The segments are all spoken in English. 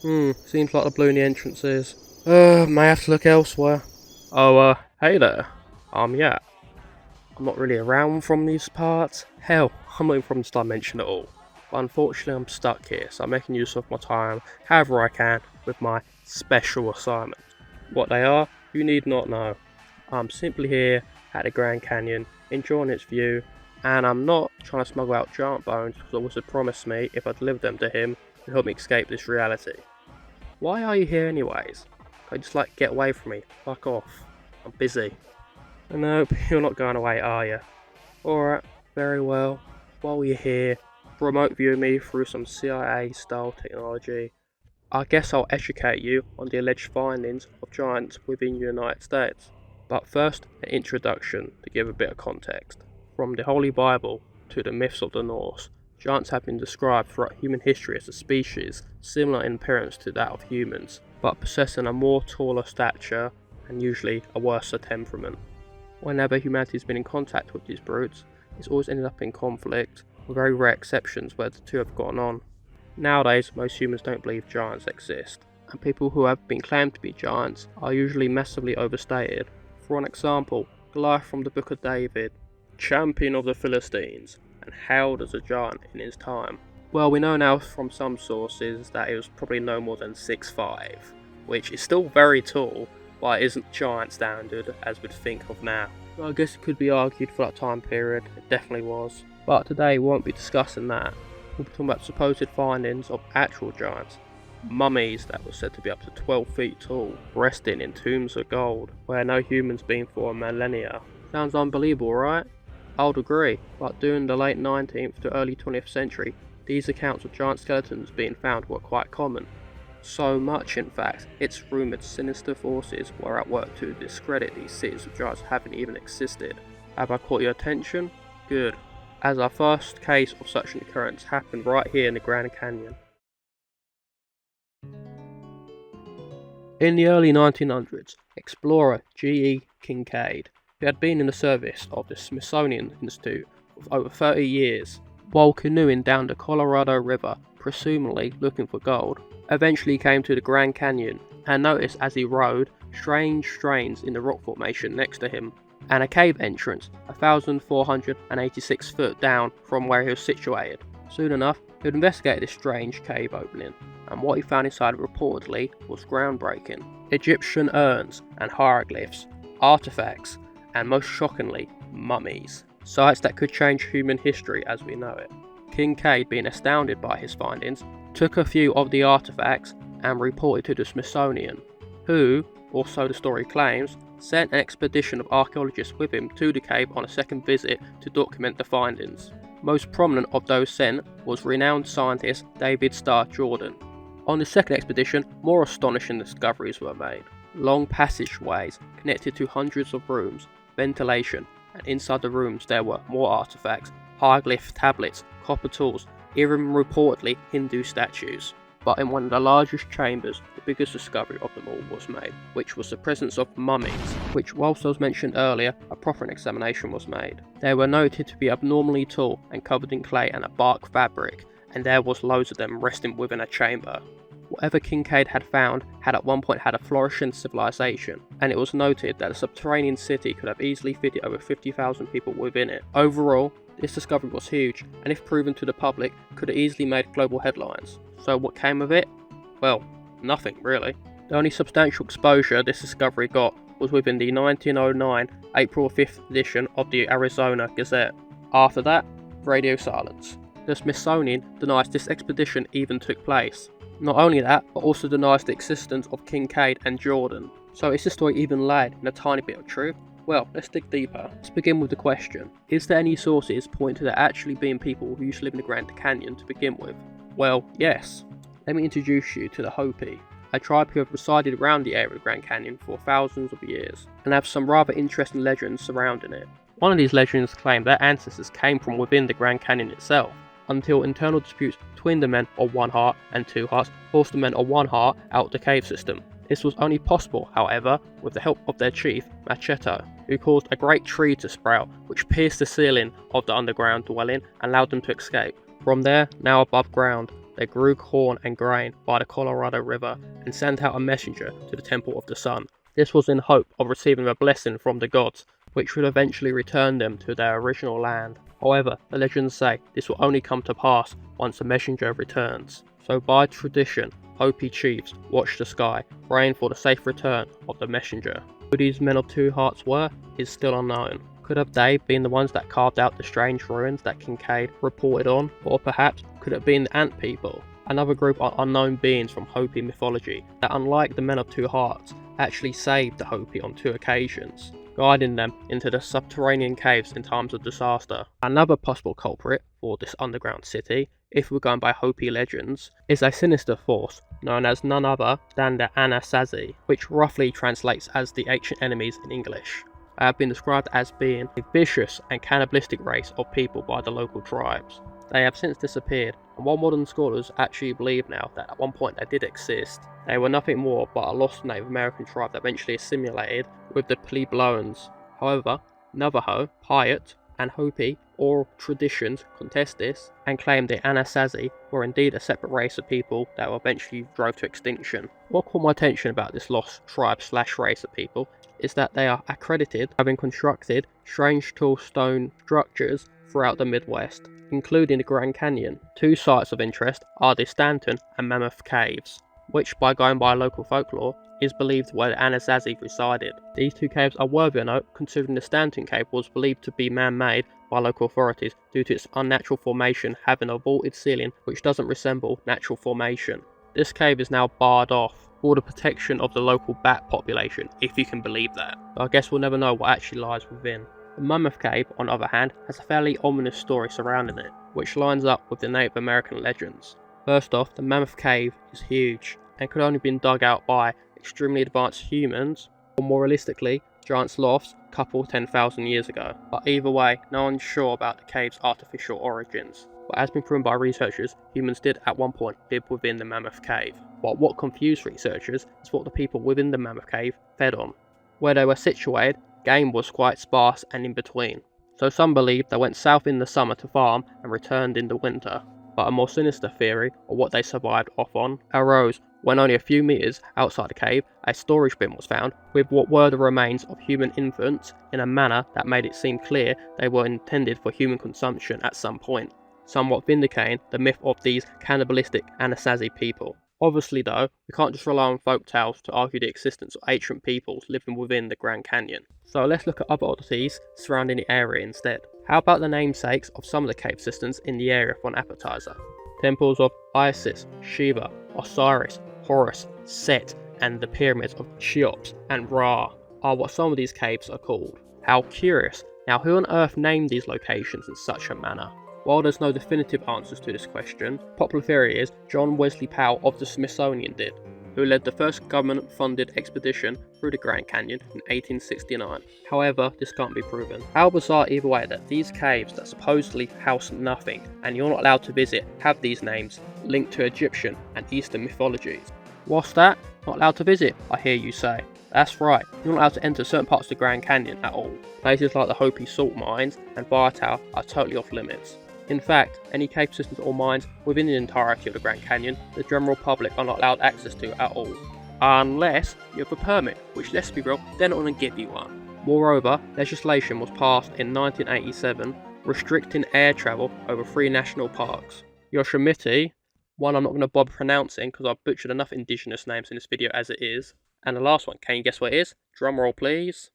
Seems like the balloon the entrance is. May have to look elsewhere. Hey there. I'm Yatt. I'm not really around from these parts. Hell, I'm not even from this dimension at all. But unfortunately I'm stuck here, so I'm making use of my time however I can with my special assignments. What they are, you need not know. I'm simply here at the Grand Canyon, enjoying its view, and I'm not trying to smuggle out giant bones because the wizard promised me if I delivered them to him, to help me escape this reality. Why are you here anyways? Just get away from me, fuck off. I'm busy. Nope, you're not going away, are you? Alright, very well. While you're here, remote view me through some CIA style technology. I guess I'll educate you on the alleged findings of giants within the United States. But first, an introduction to give a bit of context. From the Holy Bible to the myths of the Norse, giants have been described throughout human history as a species similar in appearance to that of humans, but possessing a more taller stature and usually a worse temperament. Whenever humanity has been in contact with these brutes, it's always ended up in conflict, with very rare exceptions where the two have gotten on. Nowadays, most humans don't believe giants exist, and people who have been claimed to be giants are usually massively overstated. For an example, Goliath from the Book of David, champion of the Philistines, and hailed as a giant in his time. Well, we know now from some sources that he was probably no more than 6'5", which is still very tall, but it isn't giant standard as we'd think of now. Well, I guess it could be argued for that time period, it definitely was. But today we won't be discussing that. We'll be talking about supposed findings of actual giants. Mummies that were said to be up to 12 feet tall, resting in tombs of gold, where no human's been for millennia. Sounds unbelievable, right? I would agree, but during the late 19th to early 20th century, these accounts of giant skeletons being found were quite common. So much, in fact, it's rumoured sinister forces were at work to discredit these cities of giants having even existed. Have I caught your attention? Good, as our first case of such an occurrence happened right here in the Grand Canyon. In the early 1900s, explorer G.E. Kincaid, who had been in the service of the Smithsonian Institute for over 30 years, while canoeing down the Colorado River, presumably looking for gold, eventually came to the Grand Canyon and noticed as he rode strange strains in the rock formation next to him, and a cave entrance 1,486 foot down from where he was situated. Soon enough, he would investigate this strange cave opening, and what he found inside reportedly was groundbreaking. Egyptian urns and hieroglyphs, artifacts, and most shockingly, mummies. Sites that could change human history as we know it. Kincaid, being astounded by his findings, took a few of the artifacts and reported to the Smithsonian, who, or so the story claims, sent an expedition of archaeologists with him to the cave on a second visit to document the findings. Most prominent of those sent was renowned scientist David Starr Jordan. On the second expedition, more astonishing discoveries were made. Long passageways connected to hundreds of rooms, ventilation, and inside the rooms there were more artifacts, hieroglyph tablets, copper tools, even reportedly Hindu statues. But in one of the largest chambers, the biggest discovery of them all was made, which was the presence of mummies, which, whilst I was mentioned earlier, a proper examination was made. They were noted to be abnormally tall and covered in clay and a bark fabric, and there was loads of them resting within a chamber. Whatever Kincaid had found had at one point had a flourishing civilization, and it was noted that a subterranean city could have easily fitted over 50,000 people within it. Overall, this discovery was huge, and if proven to the public, could have easily made global headlines. So what came of it? Well, nothing really. The only substantial exposure this discovery got was within the 1909 April 5th edition of the Arizona Gazette. After that, radio silence. The Smithsonian denies this expedition even took place. Not only that, but also denies the existence of Kincaid and Jordan. So is this story even laid in a tiny bit of truth? Well, let's dig deeper. Let's begin with the question. Is there any sources pointing to there actually being people who used to live in the Grand Canyon to begin with? Well, yes. Let me introduce you to the Hopi, a tribe who have resided around the area of the Grand Canyon for thousands of years, and have some rather interesting legends surrounding it. One of these legends claim their ancestors came from within the Grand Canyon itself, until internal disputes between the men of one heart and two hearts forced the men of one heart out the cave system. This was only possible, however, with the help of their chief, Macheto, who caused a great tree to sprout, which pierced the ceiling of the underground dwelling and allowed them to escape. From there, now above ground, they grew corn and grain by the Colorado River and sent out a messenger to the Temple of the Sun. This was in hope of receiving a blessing from the gods, which would eventually return them to their original land. However, the legends say this will only come to pass once the messenger returns. So by tradition, Hopi chiefs watched the sky, praying for the safe return of the messenger. Who these men of two hearts were is still unknown. Could have they been the ones that carved out the strange ruins that Kincaid reported on? Or perhaps could it have been the Ant People? Another group of unknown beings from Hopi mythology that, unlike the men of two hearts, actually saved the Hopi on 2 occasions, guiding them into the subterranean caves in times of disaster. Another possible culprit for this underground city, if we're going by Hopi legends, is a sinister force known as none other than the Anasazi, which roughly translates as the ancient enemies in English. They have been described as being a vicious and cannibalistic race of people by the local tribes. They have since disappeared, and while modern scholars actually believe now that at one point they did exist, they were nothing more but a lost Native American tribe that eventually assimilated with the Puebloans. However, Navajo, Piute, and Hopi oral traditions contest this and claim the Anasazi were indeed a separate race of people that were eventually drove to extinction. What caught my attention about this lost tribe/race of people is that they are accredited having constructed strange tall stone structures throughout the Midwest, including the Grand Canyon. 2 sites of interest are the Stanton and Mammoth Caves, which, by going by local folklore, is believed where the Anasazi resided. These 2 caves are worthy of note considering the Stanton cave was believed to be man-made by local authorities due to its unnatural formation having a vaulted ceiling which doesn't resemble natural formation. This cave is now barred off for the protection of the local bat population, if you can believe that. But I guess we'll never know what actually lies within. The Mammoth Cave, on the other hand, has a fairly ominous story surrounding it, which lines up with the Native American legends. First off, the Mammoth Cave is huge, and could only have been dug out by extremely advanced humans, or more realistically, giant sloths a couple 10,000 years ago. But either way, no one's sure about the cave's artificial origins. But as been proven by researchers, humans did at one point live within the Mammoth Cave. But what confused researchers is what the people within the Mammoth Cave fed on. Where they were situated, game was quite sparse and in between. So some believe they went south in the summer to farm and returned in the winter. But a more sinister theory, or what they survived off on, arose when only a few meters outside the cave, a storage bin was found with what were the remains of human infants in a manner that made it seem clear they were intended for human consumption at some point, somewhat vindicating the myth of these cannibalistic Anasazi people. Obviously though, we can't just rely on folktales to argue the existence of ancient peoples living within the Grand Canyon. So let's look at other oddities surrounding the area instead. How about the namesakes of some of the cave systems in the area for an appetizer? Temples of Isis, Shiva, Osiris, Horus, Set, and the pyramids of Cheops and Ra are what some of these caves are called. How curious. Now who on earth named these locations in such a manner? While there's no definitive answers to this question, popular theory is John Wesley Powell of the Smithsonian did, who led the first government-funded expedition through the Grand Canyon in 1869. However, this can't be proven. How bizarre either way that these caves that supposedly house nothing and you're not allowed to visit have these names linked to Egyptian and Eastern mythologies. What's that? Not allowed to visit, I hear you say. That's right, you're not allowed to enter certain parts of the Grand Canyon at all. Places like the Hopi salt mines and Bartow are totally off limits. In fact, any cave systems or mines within the entirety of the Grand Canyon, the general public are not allowed access to at all. Unless you have a permit, which, let's be real, they're not going to give you one. Moreover, legislation was passed in 1987 restricting air travel over 3 national parks. Yosemite, one I'm not going to bother pronouncing because I've butchered enough indigenous names in this video as it is. And the last one, can you guess what it is? Drumroll please.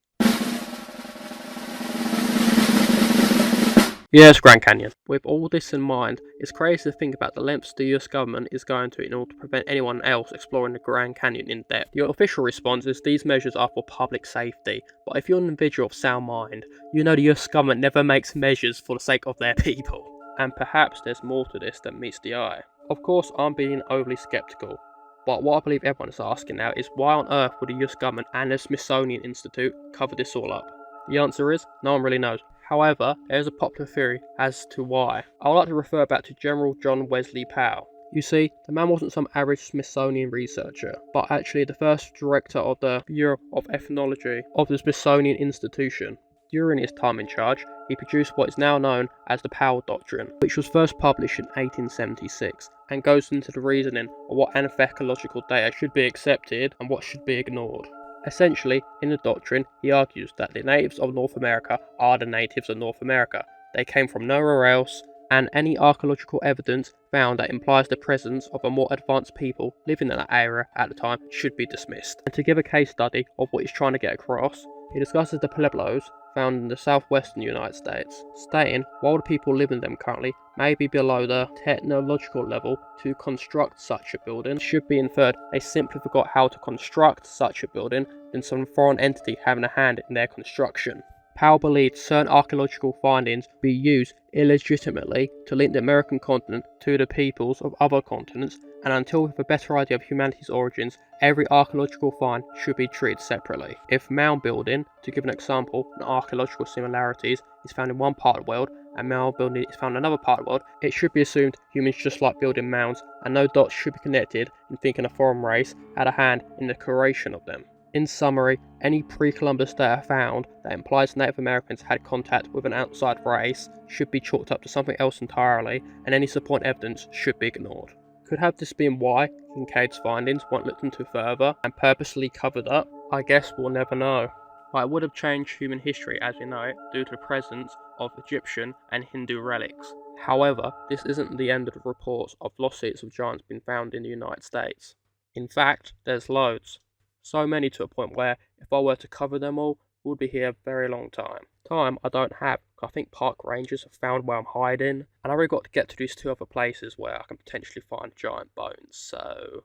Yes, Grand Canyon. With all this in mind, it's crazy to think about the lengths the US government is going to in order to prevent anyone else exploring the Grand Canyon in depth. The official response is these measures are for public safety, but if you're an individual of sound mind, you know the US government never makes measures for the sake of their people. And perhaps there's more to this than meets the eye. Of course, I'm being overly skeptical, but what I believe everyone is asking now is why on earth would the US government and the Smithsonian Institute cover this all up? The answer is, no one really knows. However, there is a popular theory as to why. I would like to refer back to General John Wesley Powell. You see, the man wasn't some average Smithsonian researcher, but actually the first director of the Bureau of Ethnology of the Smithsonian Institution. During his time in charge, he produced what is now known as the Powell Doctrine, which was first published in 1876 and goes into the reasoning of what ecological data should be accepted and what should be ignored. Essentially, in the doctrine, he argues that the natives of North America are the natives of North America. They came from nowhere else, and any archaeological evidence found that implies the presence of a more advanced people living in that area at the time should be dismissed. And to give a case study of what he's trying to get across, he discusses the Pueblos found in the southwestern United States, stating while the people living in them currently may be below the technological level to construct such a building, it should be inferred they simply forgot how to construct such a building than some foreign entity having a hand in their construction. Powell believed certain archaeological findings be used illegitimately to link the American continent to the peoples of other continents, and until we have a better idea of humanity's origins, every archaeological find should be treated separately. If mound building, to give an example, and archaeological similarities is found in one part of the world, and mound building is found in another part of the world, it should be assumed humans just like building mounds, and no dots should be connected in thinking a foreign race had a hand in the creation of them. In summary, any pre-Columbus data found that implies Native Americans had contact with an outside race should be chalked up to something else entirely, and any supporting evidence should be ignored. Could have this been why Kincaid's findings weren't looked into further and purposely covered up? I guess we'll never know. But it would have changed human history as we know it due to the presence of Egyptian and Hindu relics. However, this isn't the end of the reports of lost cities of giants being found in the United States. In fact, there's loads. So many to a point where, if I were to cover them all, we would be here a very long time. Time I don't have, because I think park rangers have found where I'm hiding, and I really got to get to these two other places where I can potentially find giant bones, so...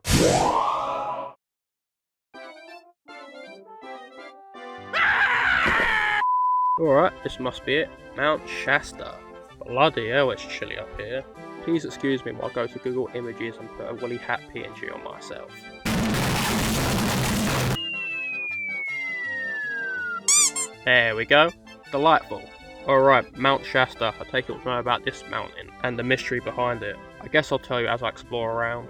Alright, this must be it. Mount Shasta. Bloody hell, it's chilly up here. Please excuse me while I go to Google Images and put a woolly hat PNG on myself. There we go. Delightful. Alright, Mount Shasta. I take it you'll know about this mountain and the mystery behind it. I guess I'll tell you as I explore around.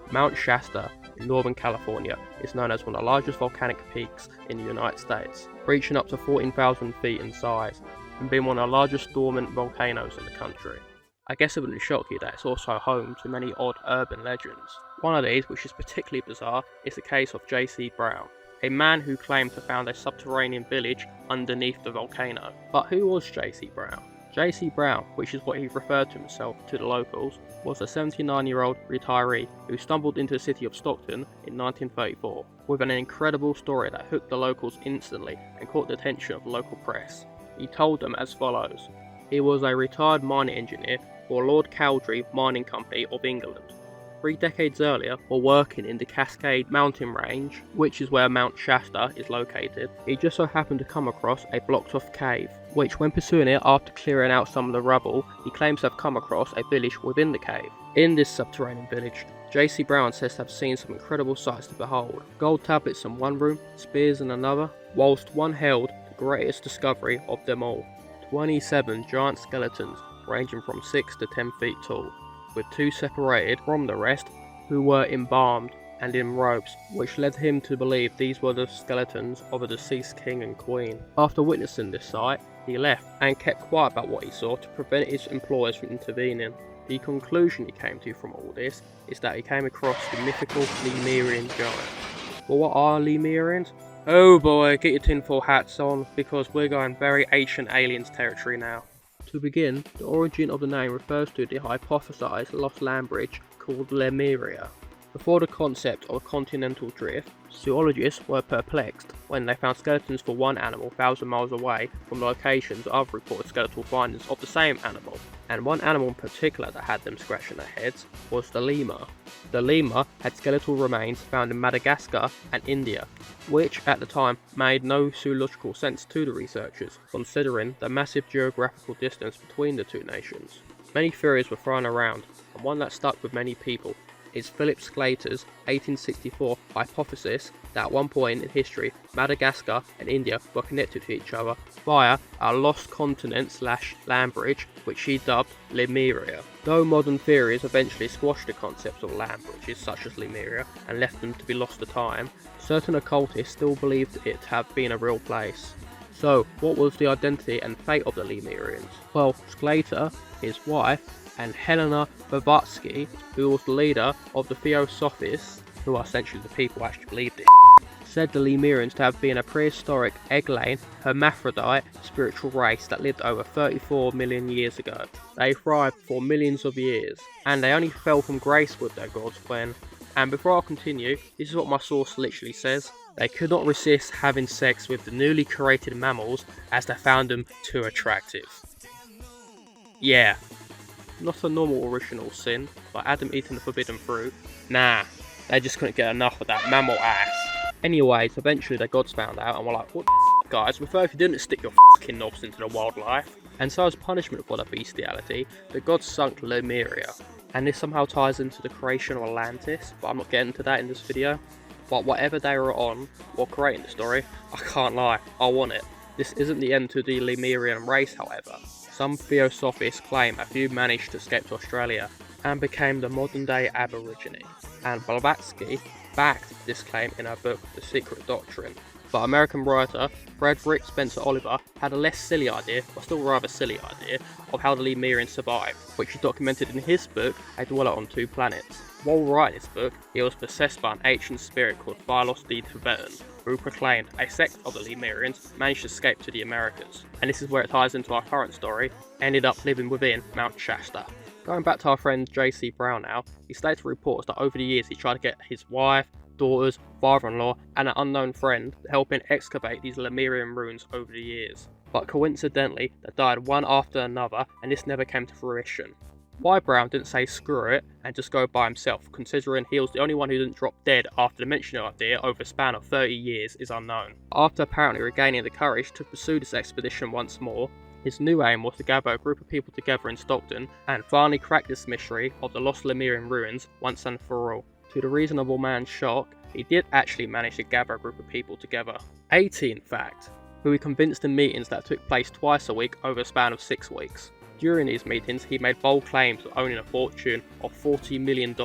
Mount Shasta in Northern California is known as one of the largest volcanic peaks in the United States, reaching up to 14,000 feet in size and being one of the largest dormant volcanoes in the country. I guess it wouldn't shock you that it's also home to many odd urban legends. One of these, which is particularly bizarre, is the case of J.C. Brown, a man who claimed to found a subterranean village underneath the volcano. But who was J.C. Brown? J.C. Brown, which is what he referred to himself to the locals, was a 79-year-old retiree who stumbled into the city of Stockton in 1934 with an incredible story that hooked the locals instantly and caught the attention of the local press. He told them as follows. He was a retired mining engineer for Lord Cowdrey Mining Company of England. 3 decades earlier, while working in the Cascade mountain range, which is where Mount Shasta is located, he just so happened to come across a blocked off cave, which when pursuing it after clearing out some of the rubble, he claims to have come across a village within the cave. In this subterranean village, J.C. Brown says to have seen some incredible sights to behold. Gold tablets in one room, spears in another, whilst one held the greatest discovery of them all. 27 giant skeletons ranging from 6 to 10 feet tall, with 2 separated from the rest who were embalmed and in robes, which led him to believe these were the skeletons of a deceased king and queen. After witnessing this sight, he left and kept quiet about what he saw to prevent his employers from intervening. The conclusion he came to from all this is that he came across the mythical Lemurian giant. Well, what are Lemurians? Oh boy, get your tinfoil hats on, because we're going very ancient aliens territory now. To begin, the origin of the name refers to the hypothesized lost land bridge called Lemuria. Before the concept of a continental drift, zoologists were perplexed when they found skeletons for one animal 1,000 miles away from locations of other reported skeletal findings of the same animal, and one animal in particular that had them scratching their heads was the lemur. The lemur had skeletal remains found in Madagascar and India, which at the time made no zoological sense to the researchers, considering the massive geographical distance between the two nations. Many theories were thrown around, and one that stuck with many people is Philip Sclater's 1864 hypothesis that at one point in history Madagascar and India were connected to each other via a lost continent / land bridge, which he dubbed Lemuria. Though modern theories eventually squashed the concepts of land bridges such as Lemuria and left them to be lost to time, certain occultists still believed it to have been a real place. So, what was the identity and fate of the Lemurians? Well, Sclater, his wife, and Helena Blavatsky, who was the leader of the Theosophists, who are essentially the people who actually believed it, said the Lemurians to have been a prehistoric, egg-laying, hermaphrodite spiritual race that lived over 34 million years ago. They thrived for millions of years, and they only fell from grace with their gods when... And before I continue, this is what my source literally says. They could not resist having sex with the newly created mammals as they found them too attractive. Yeah, not a normal original sin, like Adam eating the forbidden fruit. Nah, they just couldn't get enough of that mammal ass. Anyways, eventually the gods found out and were like, what the f, guys, we thought if you didn't stick your f***ing knobs into the wildlife. And so as punishment for the bestiality, the gods sunk Lemuria. And this somehow ties into the creation of Atlantis, but I'm not getting to that in this video. But whatever they were on, while creating the story, I can't lie, I want it. This isn't the end to the Lemurian race, however. Some Theosophists claim a few managed to escape to Australia and became the modern day Aborigine. And Blavatsky backed this claim in her book The Secret Doctrine. But American writer Frederick Spencer Oliver had a less silly idea, but still rather silly idea, of how the Lemurians survived, which he documented in his book A Dweller on Two Planets. While writing this book, he was possessed by an ancient spirit called Philos the Tibetan, who proclaimed a sect of the Lemurians managed to escape to the Americas. And this is where it ties into our current story, ended up living within Mount Shasta. Going back to our friend J.C. Brown now, he stated reports that over the years he tried to get his wife, daughters, father-in-law and an unknown friend to help him excavate these Lemurian ruins over the years. But coincidentally, they died one after another and this never came to fruition. Why Brown didn't say screw it and just go by himself, considering he was the only one who didn't drop dead after the mention of the idea over a span of 30 years, is unknown. After apparently regaining the courage to pursue this expedition once more, his new aim was to gather a group of people together in Stockton and finally crack this mystery of the lost Lemurian ruins once and for all. To the reasonable man's shock, he did actually manage to gather a group of people together. 80 in fact, who he convinced in meetings that took place twice a week over a span of 6 weeks. During these meetings, he made bold claims of owning a fortune of $40 million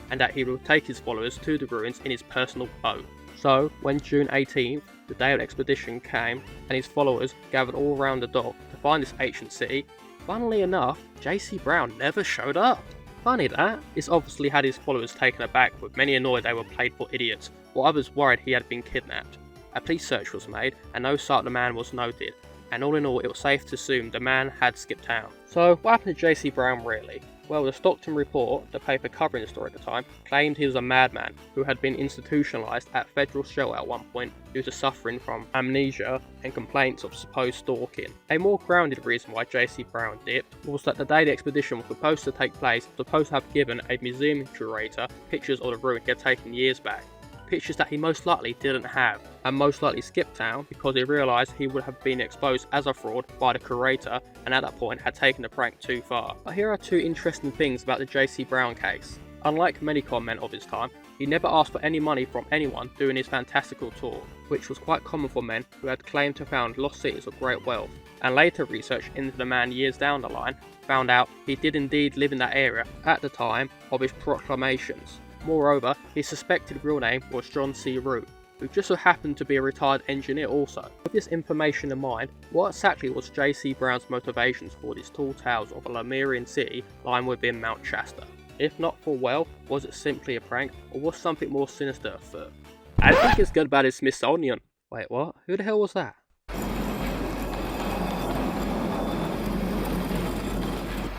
and that he would take his followers to the ruins in his personal boat. So, when June 18th, the day of the expedition came, and his followers gathered all around the dock to find this ancient city, funnily enough, J.C. Brown never showed up. Funny that. This obviously had his followers taken aback, with many annoyed they were played for idiots, while others worried he had been kidnapped. A police search was made, and no sight of the man was noted, and all in all it was safe to assume the man had skipped town. So what happened to J.C. Brown really? Well, the Stockton Report, the paper covering the story at the time, claimed he was a madman who had been institutionalised at federal shelter at one point due to suffering from amnesia and complaints of supposed stalking. A more grounded reason why J.C. Brown dipped was that the day the expedition was supposed to take place, was supposed to have given a museum curator pictures of the ruin he had taken years back. Pictures that he most likely didn't have, and most likely skipped town because he realised he would have been exposed as a fraud by the curator and at that point had taken the prank too far. But here are two interesting things about the J.C. Brown case. Unlike many con men of his time, he never asked for any money from anyone during his fantastical tour, which was quite common for men who had claimed to have found lost cities of great wealth. And later research into the man years down the line found out he did indeed live in that area at the time of his proclamations. Moreover, his suspected real name was John C. Root, who just so happened to be a retired engineer also. With this information in mind, what exactly was J.C. Brown's motivations for these tall tales of a Lemurian city lying within Mount Shasta? If not for wealth, was it simply a prank, or was something more sinister afoot? I think it's good about his Smithsonian. Wait, what? Who the hell was that?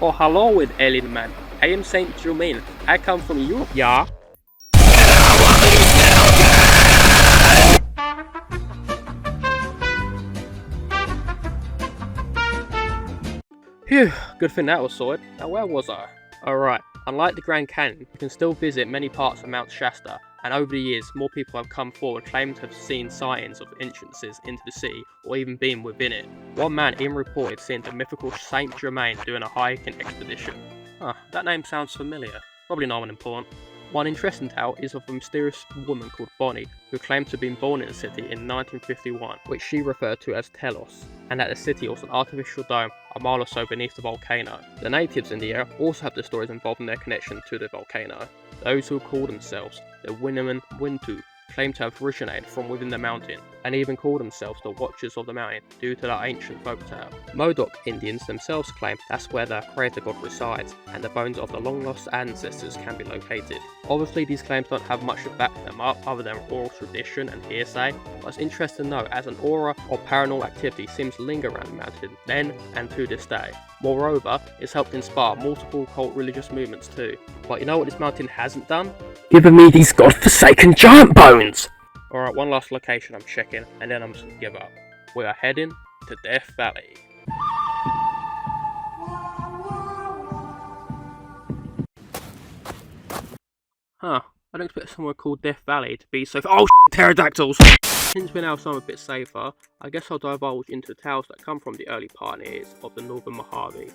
Oh, hello with alien man. I am Saint Germain. I come from Europe, yeah? Phew, good thing that was sorted. Now where was I? Alright, unlike the Grand Canyon, you can still visit many parts of Mount Shasta, and over the years more people have come forward claiming to have seen sightings of entrances into the city or even been within it. One man even reported seeing the mythical Saint Germain doing a hiking expedition. Huh, that name sounds familiar. Probably no one important. One interesting tale is of a mysterious woman called Bonnie, who claimed to have been born in the city in 1951, which she referred to as Telos, and that the city was an artificial dome a mile or so beneath the volcano. The natives in the area also have the stories involving their connection to the volcano. Those who call themselves the Winneman Wintu claim to have originated from within the mountain, and even call themselves the Watchers of the Mountain due to that ancient folktale. Modoc Indians themselves claim that's where their creator god resides, and the bones of the long-lost ancestors can be located. Obviously, these claims don't have much to back them up other than oral tradition and hearsay, but it's interesting to know as an aura or paranormal activity seems to linger around the mountain then and to this day. Moreover, it's helped inspire multiple cult religious movements too. But you know what this mountain hasn't done? Given me these godforsaken giant bones! Alright, one last location I'm checking, and then I'm just gonna give up. We are heading to Death Valley. Huh, I don't expect somewhere called Death Valley to be so oh pterodactyls! Since we're now somewhere a bit safer, I guess I'll divulge into the tales that come from the early pioneers of the Northern Mojave,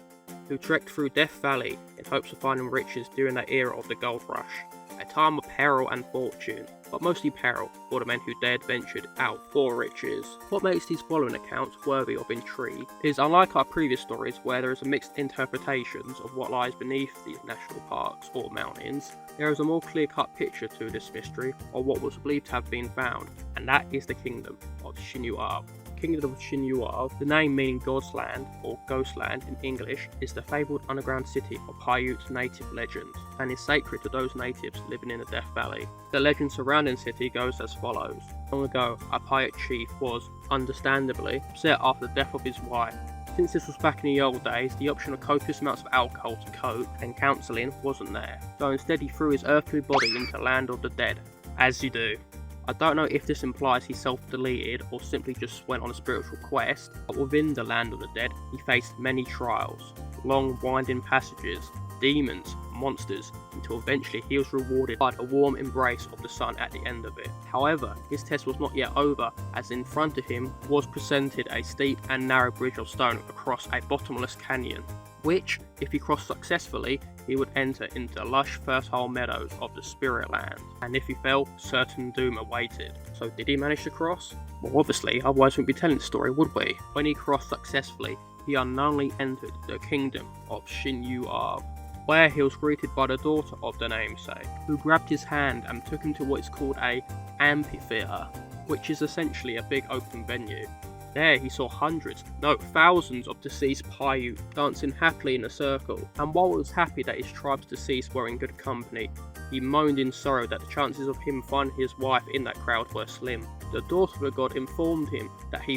who trekked through Death Valley in hopes of finding riches during that era of the gold rush, a time of peril and fortune, but mostly peril for the men who dared ventured out for riches. What makes these following accounts worthy of intrigue is, unlike our previous stories where there is a mixed interpretations of what lies beneath these national parks or mountains, there is a more clear-cut picture to this mystery of what was believed to have been found, and that is the kingdom of Sinuab. Kingdom of Sinuab, the name meaning God's Land or Ghost Land in English, is the fabled underground city of Paiute native legend and is sacred to those natives living in the Death Valley. The legend surrounding the city goes as follows. Long ago, a Paiute chief was, understandably, upset after the death of his wife. Since this was back in the old days, the option of copious amounts of alcohol to cope and counselling wasn't there, so instead he threw his earthly body into the land of the dead, as you do. I don't know if this implies he self-deleted or simply just went on a spiritual quest, but within the land of the dead he faced many trials, long winding passages, demons, monsters, until eventually he was rewarded by the warm embrace of the sun at the end of it. However, his test was not yet over, as in front of him was presented a steep and narrow bridge of stone across a bottomless canyon, which, if he crossed successfully, he would enter into the lush fertile meadows of the spirit land, and if he fell, certain doom awaited. So did he manage to cross? Well, obviously, otherwise we wouldn't be telling the story, would we? When he crossed successfully, he unknowingly entered the kingdom of Sinuab, where he was greeted by the daughter of the namesake, who grabbed his hand and took him to what is called a amphitheatre, which is essentially a big open venue. There he saw hundreds, no thousands of deceased Paiute dancing happily in a circle, and while he was happy that his tribe's deceased were in good company, he moaned in sorrow that the chances of him finding his wife in that crowd were slim. The daughter of the god informed him that he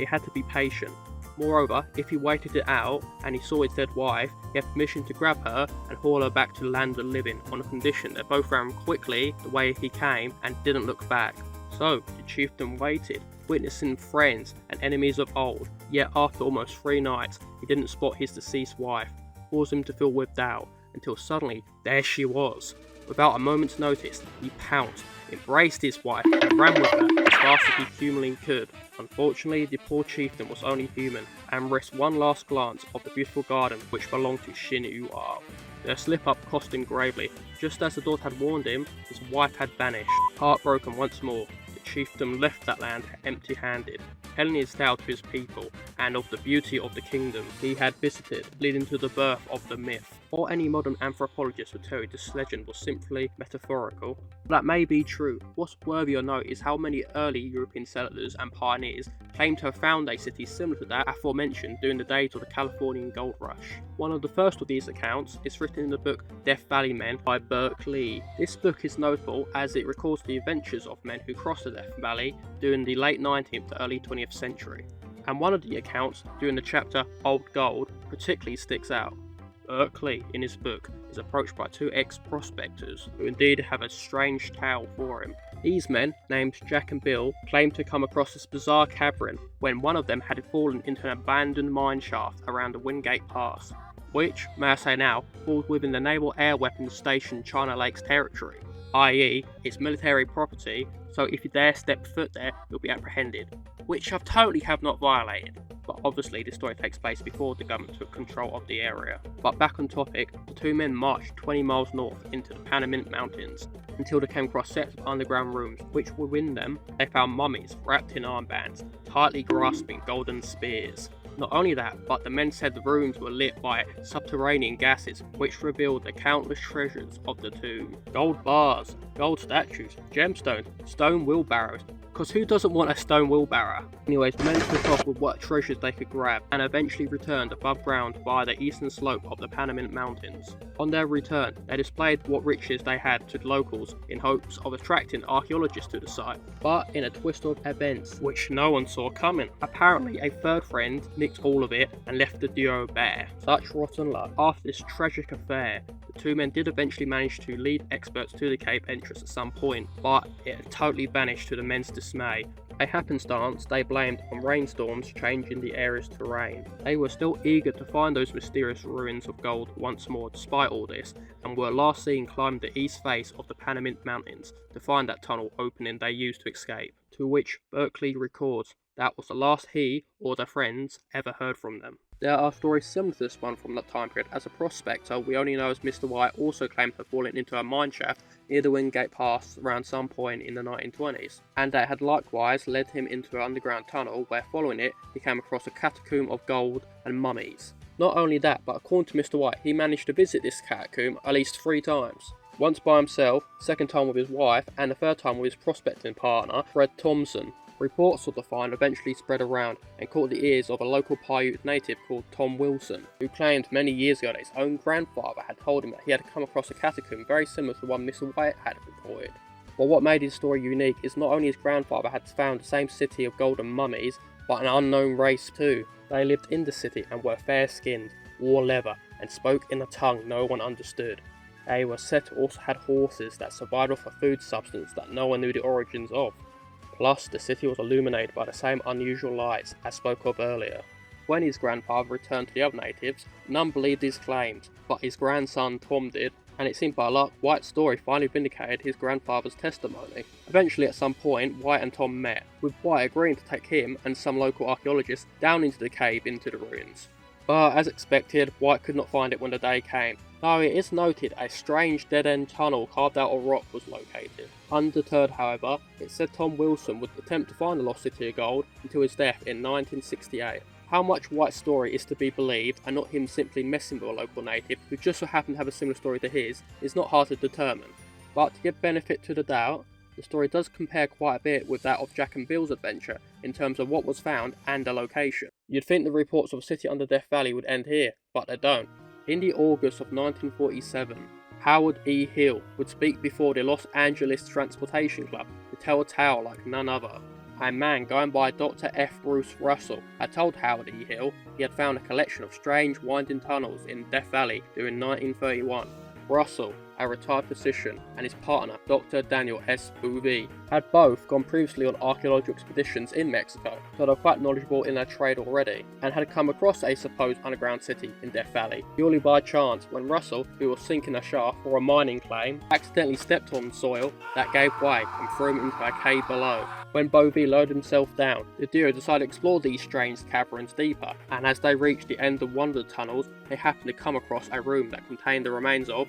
had to be patient. Moreover, if he waited it out and he saw his dead wife, he had permission to grab her and haul her back to the land of the living on a condition that both ran quickly the way he came and didn't look back. So the chieftain waited, witnessing friends and enemies of old, yet after almost 3 nights he didn't spot his deceased wife, causing him to feel with doubt, until suddenly there she was. Without a moment's notice, he pounced, embraced his wife and ran with her as fast as he humanly could. Unfortunately, the poor chieftain was only human and risked one last glance of the beautiful garden which belonged to Sinuab. Their slip-up cost him gravely. Just as the daughter had warned him, his wife had vanished. Heartbroken once more, the chieftain left that land empty-handed, telling his tale to his people and of the beauty of the kingdom he had visited, leading to the birth of the myth. Or any modern anthropologist would tell you this legend was simply metaphorical. That may be true. What's worthy of note is how many early European settlers and pioneers claim to have found a city similar to that aforementioned during the days of the Californian Gold Rush. One of the first of these accounts is written in the book Death Valley Men by Bfg. This book is notable as it records the adventures of men who crossed the Death Valley during the late 19th to early 20th century. And one of the accounts during the chapter Old Gold particularly sticks out. Berkeley, in his book, is approached by 2 ex-prospectors who indeed have a strange tale for him. These men, named Jack and Bill, claimed to come across this bizarre cavern when one of them had fallen into an abandoned mine shaft around the Wingate Pass, which, may I say now, falls within the Naval Air Weapons Station China Lakes territory, i.e. it's military property, so if you dare step foot there, you'll be apprehended, which I totally have not violated. But obviously this story takes place before the government took control of the area. But back on topic, the 2 men marched 20 miles north into the Panamint Mountains until they came across sets of underground rooms, which within them they found mummies wrapped in armbands, tightly grasping golden spears. Not only that, but the men said the rooms were lit by subterranean gases, which revealed the countless treasures of the tomb. Gold bars, gold statues, gemstones, stone wheelbarrows. Because who doesn't want a stone wheelbarrow? Anyways, the men took off with what treasures they could grab, and eventually returned above ground via the eastern slope of the Panamint Mountains. On their return, they displayed what riches they had to the locals in hopes of attracting archaeologists to the site. But in a twist of events, which no one saw coming, apparently a third friend nicked all of it and left the duo bare. Such rotten luck. After this tragic affair, the two men did eventually manage to lead experts to the cave entrance at some point, but it had totally vanished to the men's dismay. A happenstance they blamed on rainstorms changing the area's terrain. They were still eager to find those mysterious ruins of gold once more despite all this, and were last seen climbing the east face of the Panamint Mountains to find that tunnel opening they used to escape, to which Berkeley records that was the last he or their friends ever heard from them. There are stories similar to this one from that time period. As a prospector, we only know as Mr. White also claimed to have fallen into a mine shaft near the Wingate Pass around some point in the 1920s, and that had likewise led him into an underground tunnel where following it he came across a catacomb of gold and mummies. Not only that, but according to Mr. White, he managed to visit this catacomb at least 3 times. Once by himself, second time with his wife, and the third time with his prospecting partner, Fred Thompson. Reports of the find eventually spread around and caught the ears of a local Paiute native called Tom Wilson, who claimed many years ago that his own grandfather had told him that he had come across a catacomb very similar to the one Mr. White had reported. But what made his story unique is not only his grandfather had found the same city of golden mummies, but an unknown race too. They lived in the city and were fair-skinned, wore leather, and spoke in a tongue no one understood. They were said to also had horses that survived off a food substance that no one knew the origins of. Plus, the city was illuminated by the same unusual lights as spoke of earlier. When his grandfather returned to the other natives, none believed his claims, but his grandson Tom did, and it seemed by luck White's story finally vindicated his grandfather's testimony. Eventually at some point, White and Tom met, with White agreeing to take him and some local archaeologists down into the cave into the ruins. But as expected, White could not find it when the day came, though it is noted a strange dead-end tunnel carved out of rock was located. Undeterred, however, it said Tom Wilson would attempt to find the lost city of gold until his death in 1968. How much White's story is to be believed and not him simply messing with a local native who just so happened to have a similar story to his is not hard to determine. But to give benefit to the doubt, the story does compare quite a bit with that of Jack and Bill's adventure in terms of what was found and the location. You'd think the reports of a city under Death Valley would end here, but they don't. In the August of 1947, Howard E. Hill would speak before the Los Angeles Transportation Club to tell a tale like none other. A man going by Dr. F. Bruce Russell had told Howard E. Hill he had found a collection of strange winding tunnels in Death Valley during 1931. Russell, a retired physician, and his partner, Dr. Daniel S. Bouvier, had both gone previously on archaeological expeditions in Mexico, so they were quite knowledgeable in their trade already, and had come across a supposed underground city in Death Valley, purely by chance when Russell, who was sinking a shaft for a mining claim, accidentally stepped on soil that gave way and threw him into a cave below. When Bouvier lowered himself down, the duo decided to explore these strange caverns deeper, and as they reached the end of one of the tunnels, they happened to come across a room that contained the remains of,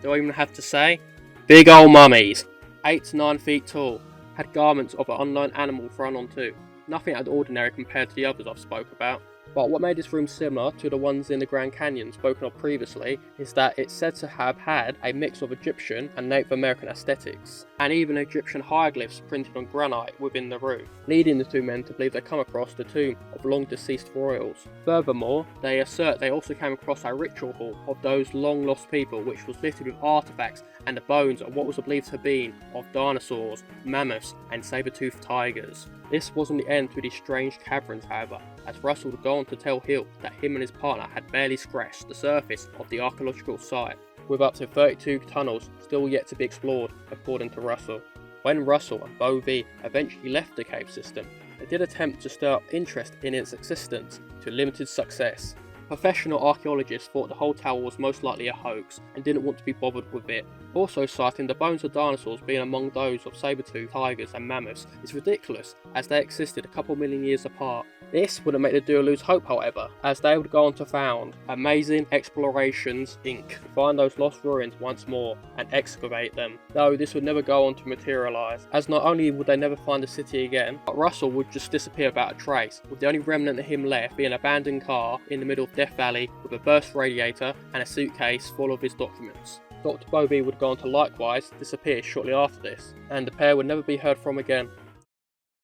do I even have to say? Big old mummies, 8 to 9 feet tall, had garments of an unknown animal thrown onto. Nothing out of the ordinary compared to the others I've spoke about. But what made this room similar to the ones in the Grand Canyon spoken of previously is that it's said to have had a mix of Egyptian and Native American aesthetics, and even Egyptian hieroglyphs printed on granite within the room, leading the two men to believe they come across the tomb of long deceased royals. Furthermore, they assert they also came across a ritual hall of those long lost people which was littered with artifacts and the bones of what was believed to have been of dinosaurs, mammoths and saber-toothed tigers. This wasn't the end to these strange caverns, however, as Russell would go on to tell Hill that him and his partner had barely scratched the surface of the archaeological site, with up to 32 tunnels still yet to be explored, according to Russell. When Russell and Bouvier eventually left the cave system, they did attempt to stir up interest in its existence, to limited success. Professional archaeologists thought the whole tower was most likely a hoax and didn't want to be bothered with it. Also citing the bones of dinosaurs being among those of saber-toothed tigers and mammoths is ridiculous, as they existed a couple million years apart. This wouldn't make the duo lose hope, however, as they would go on to found Amazing Explorations Inc. to find those lost ruins once more and excavate them, though this would never go on to materialise, as not only would they never find the city again, but Russell would just disappear without a trace, with the only remnant of him left being an abandoned car in the middle of Death Valley with a burst radiator and a suitcase full of his documents. Dr. Bovee would go on to likewise disappear shortly after this, and the pair would never be heard from again.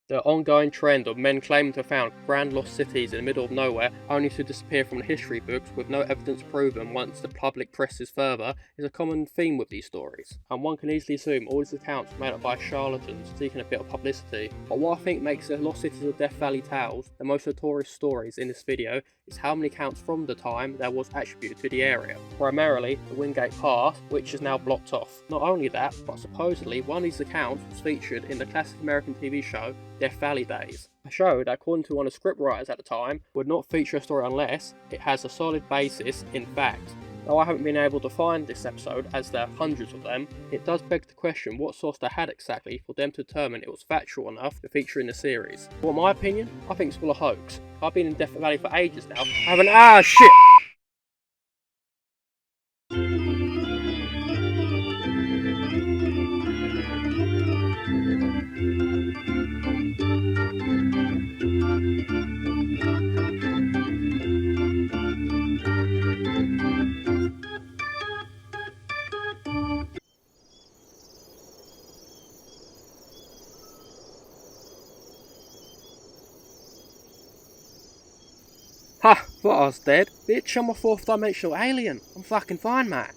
The ongoing trend of men claiming to have found grand lost cities in the middle of nowhere only to disappear from the history books with no evidence proven once the public presses further is a common theme with these stories, and one can easily assume all these accounts were made up by charlatans seeking a bit of publicity. But what I think makes the Lost Cities of Death Valley tales the most notorious stories in this video is how many accounts from the time there was attributed to the area, primarily the Wingate Pass, which is now blocked off. Not only that, but supposedly one of these accounts was featured in the classic American TV show Death Valley Days, a show that, according to one of the scriptwriters at the time, would not feature a story unless it has a solid basis in fact. Though I haven't been able to find this episode, as there are hundreds of them, it does beg the question what source they had exactly for them to determine it was factual enough to feature in the series. For my opinion, I think it's full of hoax. I've been in Death Valley for ages now. I haven't. Shit! Ha! Thought I was dead. Bitch, I'm a fourth dimensional alien. I'm fucking fine, mate.